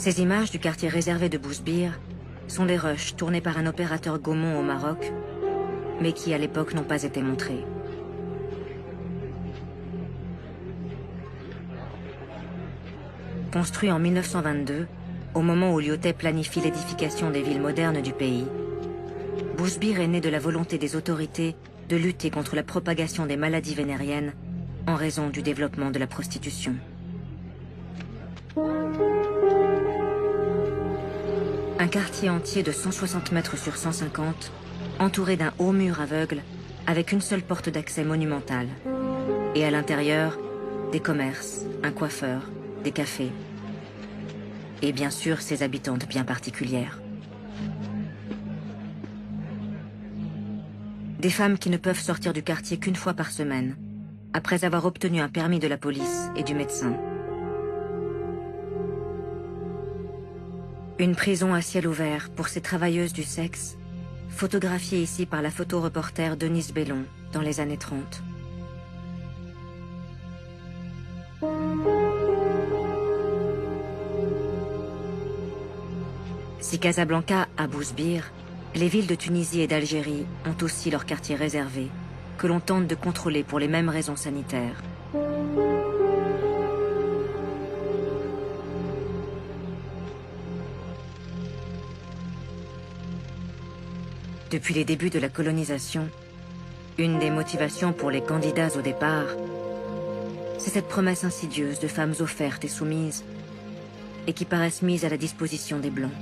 Ces images du quartier réservé de Bousbir sont des rushs tournés par un opérateur Gaumont au Maroc, mais qui à l'époque n'ont pas été montrés. Construit en 1922, au moment où Lyautey planifie l'édification des villes modernes du pays, Bousbir est né de la volonté des autorités de lutter contre la propagation des maladies vénériennes en raison du développement de la prostitution. Un quartier entier de 160 mètres sur 150, entouré d'un haut mur aveugle, avec une seule porte d'accès monumentale. Et à l'intérieur, des commerces, un coiffeur, des cafés. Et bien sûr, ses habitantes bien particulières. Des femmes qui ne peuvent sortir du quartier qu'une fois par semaine, après avoir obtenu un permis de la police et du médecin. Une prison à ciel ouvert pour ces travailleuses du sexe, photographiée ici par la photoreporter Denise Bellon dans les années 30. Si Casablanca a Bousbir, les villes de Tunisie et d'Algérie ont aussi leurs quartiers réservés, que l'on tente de contrôler pour les mêmes raisons sanitaires. Depuis les débuts de la colonisation, une des motivations pour les candidats au départ, c'est cette promesse insidieuse de femmes offertes et soumises, et qui paraissent mises à la disposition des Blancs.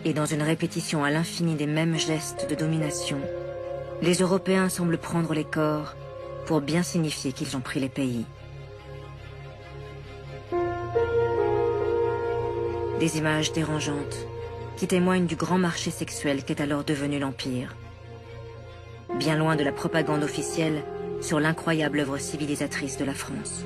Et dans une répétition à l'infini des mêmes gestes de domination, les Européens semblent prendre les corps pour bien signifier qu'ils ont pris les pays. Des images dérangeantes qui témoignent du grand marché sexuel qu'est alors devenu l'Empire. Bien loin de la propagande officielle sur l'incroyable œuvre civilisatrice de la France.